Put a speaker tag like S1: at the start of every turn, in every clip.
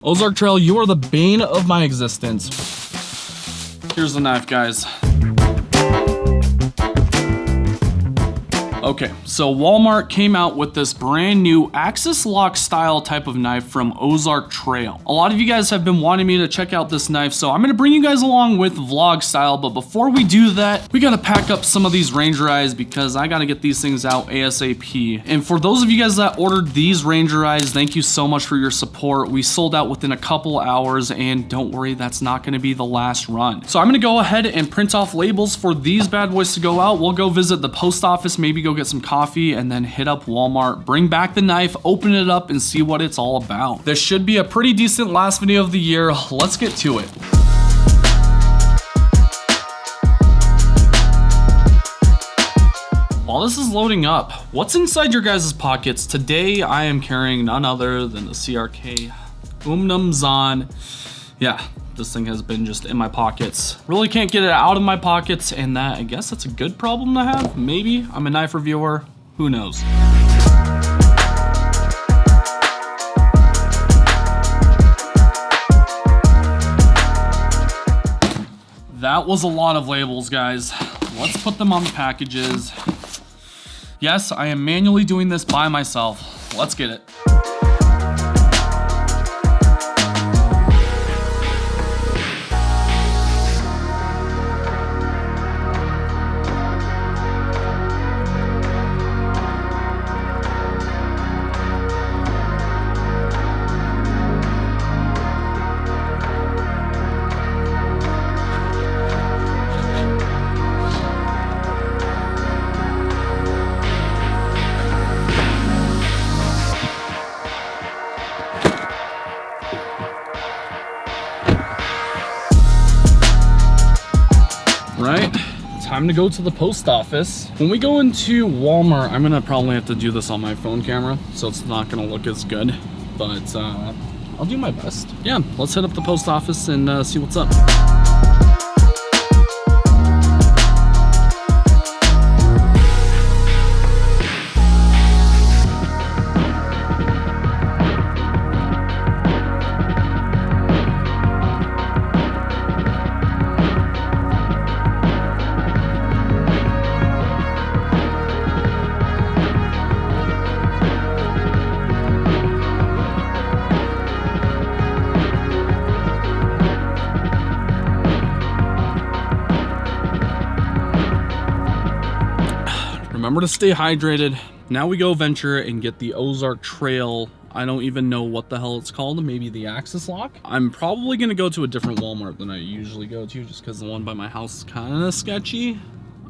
S1: Ozark Trail, you are the bane of my existence. Here's the knife, guys. Okay, so Walmart came out with this brand new Axis Lock style type of knife from Ozark Trail. A lot of you guys have been wanting me to check out this knife, so I'm gonna bring you guys along with vlog style, but before we do that, we gotta pack up some of these Ranger eyes because I gotta get these things out ASAP. And for those of you guys that ordered these Ranger eyes, thank you so much for your support. We sold out within a couple hours, and don't worry, that's not gonna be the last run. So I'm gonna go ahead and print off labels for these bad boys to go out. We'll go visit the post office, maybe go get some coffee, and then hit up Walmart, bring back the knife, open it up, and see what it's all about. This should be a pretty decent last video of the year. Let's get to it. While this is loading up, what's inside your guys' pockets? Today, I am carrying none other than the CRK Umnum Zahn. Yeah, this thing has been just in my pockets. Really can't get it out of my pockets, and that, I guess that's a good problem to have. Maybe. I'm a knife reviewer. Who knows? That was a lot of labels, guys. Let's put them on the packages. Yes, I am manually doing this by myself. Let's get it. Right, time to go to the post office. When we go into Walmart, I'm gonna probably have to do this on my phone camera, so it's not gonna look as good, but I'll do my best. Yeah, let's hit up the post office and see what's up. Remember to stay hydrated. Now we go venture and get the Ozark Trail. I don't even know what the hell it's called. Maybe the Axis Lock. I'm probably gonna go to a different Walmart than I usually go to just because the one by my house is kind of sketchy.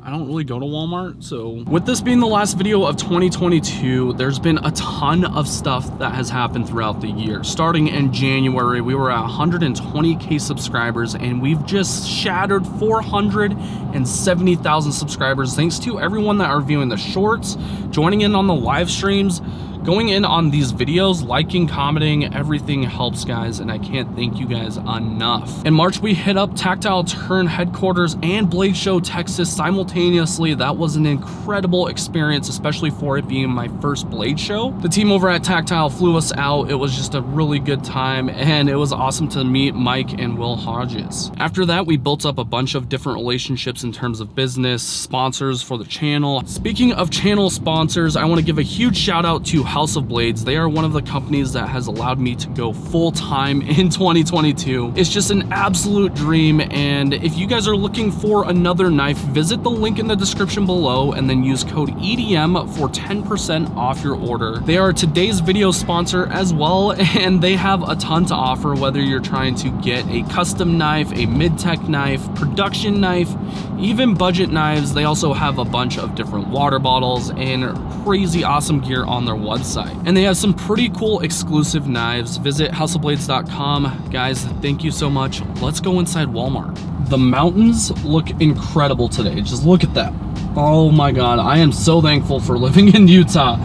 S1: I don't really go to Walmart, so. With this being the last video of 2022, there's been a ton of stuff that has happened throughout the year. Starting in January, we were at 120K subscribers, and we've just shattered 470,000 subscribers. Thanks to everyone that are viewing the shorts, joining in on the live streams, going in on these videos, liking, commenting, everything helps, guys, and I can't thank you guys enough. In March, we hit up Tactile Turn headquarters and Blade Show Texas simultaneously. That was an incredible experience, especially for it being my first Blade Show. The team over at Tactile flew us out. It was just a really good time, and it was awesome to meet Mike and Will Hodges. After that, we built up a bunch of different relationships in terms of business, sponsors for the channel. Speaking of channel sponsors, I want to give a huge shout out to House of Blades. They are one of the companies that has allowed me to go full-time in 2022. It's just an absolute dream, and if you guys are looking for another knife, visit the link in the description below and then use code EDM for 10% off your order. They are today's video sponsor as well, and they have a ton to offer, whether you're trying to get a custom knife, a mid-tech knife, production knife, even budget knives. They also have a bunch of different water bottles and crazy awesome gear on their website. And they have some pretty cool exclusive knives. Visit houseofblades.com. Guys, thank you so much. Let's go inside Walmart. The mountains look incredible today. Just look at that. Oh my God, I am so thankful for living in Utah.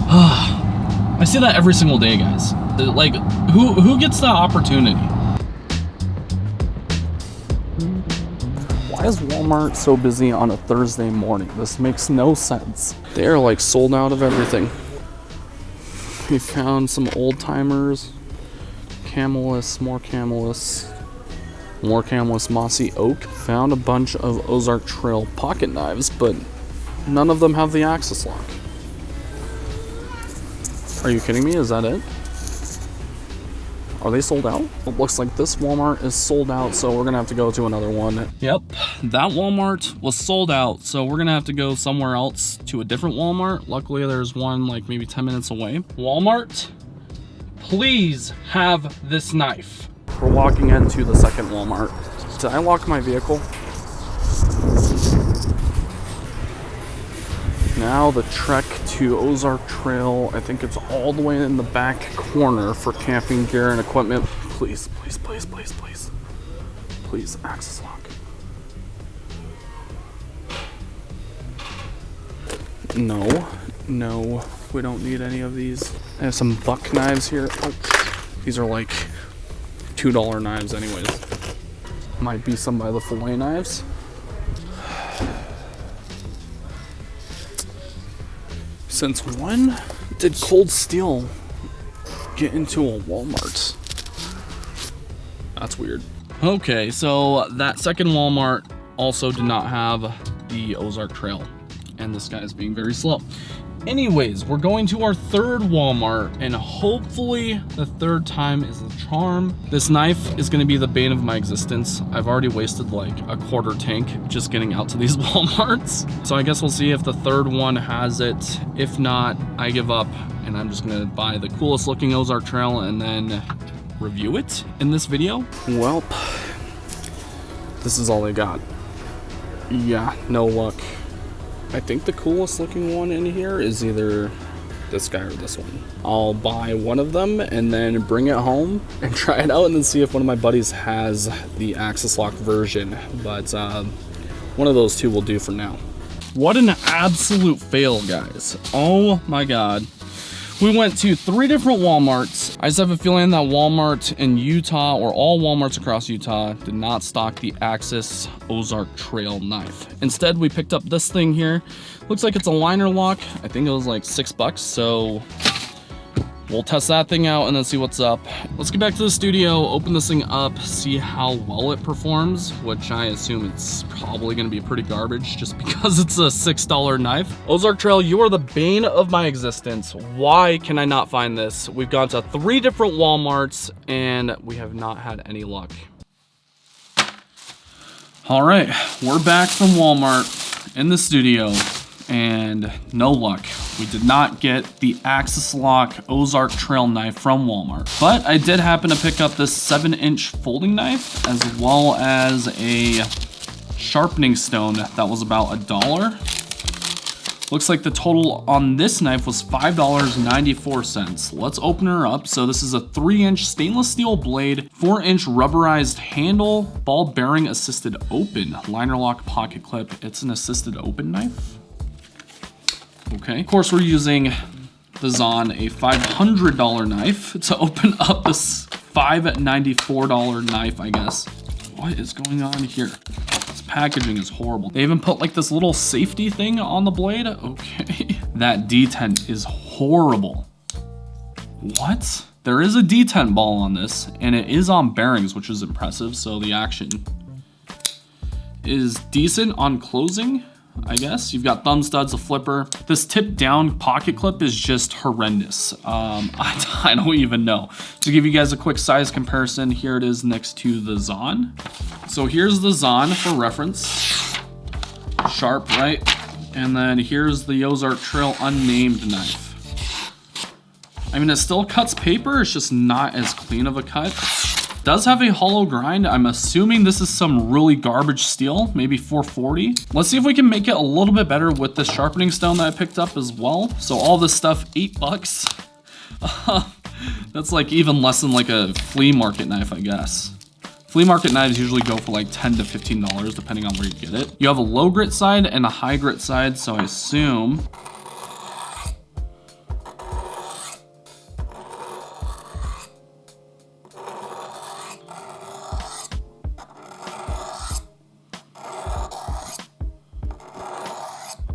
S1: I see that every single day, guys. Like, who gets that opportunity? Why is Walmart so busy on a Thursday morning? This makes no sense. They're like sold out of everything. We found some old timers. Camelus, more Camelus, more Camelus Mossy Oak. Found a bunch of Ozark Trail pocket knives, but none of them have the Axis Lock. Are you kidding me? Is that it? Are they sold out? It looks like this Walmart is sold out, so we're gonna have to go to another one. Yep, that Walmart was sold out, so we're gonna have to go somewhere else to a different Walmart. Luckily, there's one like maybe 10 minutes away. Walmart, please have this knife. We're walking into the second Walmart. Did I lock my vehicle? Now the trek to Ozark Trail. I think it's all the way in the back corner for camping gear and equipment. Please, please, please, please, please. Please, Axis Lock. No, no, we don't need any of these. I have some buck knives here. Oh, these are like $2 knives anyways. Might be some by the fillet knives. Since when did cold steel get into a Walmart? That's weird. Okay, so that second Walmart also did not have the Ozark Trail, and this guy is being very slow. Anyways, we're going to our third Walmart, and hopefully the third time is the charm. This knife is gonna be the bane of my existence. I've already wasted like a quarter tank just getting out to these Walmarts. So I guess we'll see if the third one has it. If not, I give up, and I'm just gonna buy the coolest looking Ozark Trail and then review it in this video. Welp, this is all they got. Yeah, no luck. I think the coolest looking one in here is either this guy or this one. I'll buy one of them and then bring it home and try it out and then see if one of my buddies has the Axis Lock version. But one of those two will do for now. What an absolute fail, guys. Oh my God. We went to 3 different Walmarts. I just have a feeling that Walmart in Utah, or all Walmarts across Utah, did not stock the Axis Ozark Trail knife. Instead, we picked up this thing here. Looks like it's a liner lock. I think it was like $6, so we'll test that thing out and then see what's up. Let's get back to the studio, open this thing up, see how well it performs, which I assume it's probably gonna be pretty garbage just because it's a $6 knife. Ozark Trail, you are the bane of my existence. Why can I not find this? We've gone to 3 different Walmarts and we have not had any luck. All right, we're back from Walmart in the studio and no luck. We did not get the Axis Lock Ozark Trail knife from Walmart, but I did happen to pick up this 7-inch folding knife as well as a sharpening stone that was about $1. Looks like the total on this knife was $5.94. Let's open her up. So this is a 3-inch stainless steel blade, 4-inch rubberized handle, ball bearing assisted open, liner lock pocket clip. It's an assisted open knife. Okay, of course we're using the Zahn, a $500 knife to open up this $594 knife, I guess. What is going on here? This packaging is horrible. They even put like this little safety thing on the blade. Okay, that detent is horrible. What? There is a detent ball on this and it is on bearings, which is impressive. So the action is decent on closing, I guess. You've got thumb studs, a flipper. This tip down pocket clip is just horrendous. I don't even know. To give you guys a quick size comparison, here it is next to the Zahn. So here's the Zahn for reference. Sharp, right? And then here's the Ozark Trail unnamed knife. I mean, it still cuts paper, it's just not as clean of a cut. Does have a hollow grind. I'm assuming this is some really garbage steel, maybe 440. Let's see if we can make it a little bit better with the sharpening stone that I picked up as well. So all this stuff, $8. That's like even less than like a flea market knife, I guess. Flea market knives usually go for like $10 to $15 depending on where you get it. You have a low grit side and a high grit side, so I assume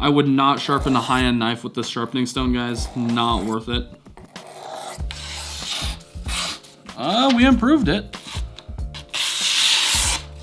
S1: I would not sharpen a high-end knife with this sharpening stone, guys. Not worth it. we improved it.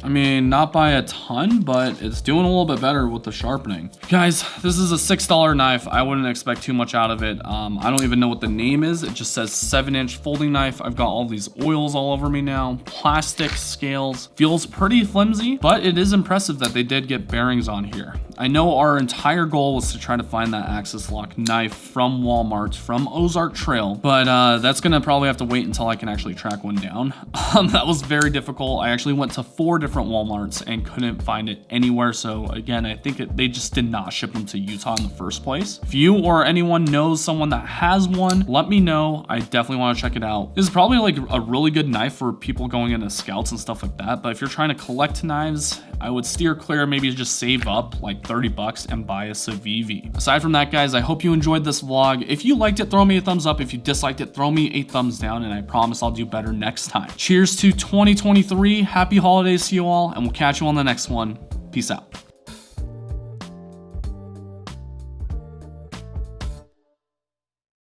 S1: I mean, not by a ton, but it's doing a little bit better with the sharpening. Guys, this is a $6 knife. I wouldn't expect too much out of it. I don't even know what the name is. It just says 7-inch folding knife. I've got all these oils all over me now. Plastic scales. Feels pretty flimsy, but it is impressive that they did get bearings on here. I know our entire goal was to try to find that Axis Lock knife from Walmart, from Ozark Trail, but that's gonna probably have to wait until I can actually track one down. That was very difficult. I actually went to 4 different Walmarts and couldn't find it anywhere. So again, I think they just did not ship them to Utah in the first place. If you or anyone knows someone that has one, let me know. I definitely want to check it out. This is probably like a really good knife for people going into scouts and stuff like that. But if you're trying to collect knives, I would steer clear, maybe just save up like 30 bucks and buy a Civivi. Aside from that, guys, I hope you enjoyed this vlog. If you liked it, throw me a thumbs up. If you disliked it, throw me a thumbs down, and I promise I'll do better next time. Cheers to 2023. Happy holidays to you all, and we'll catch you on the next one. Peace out.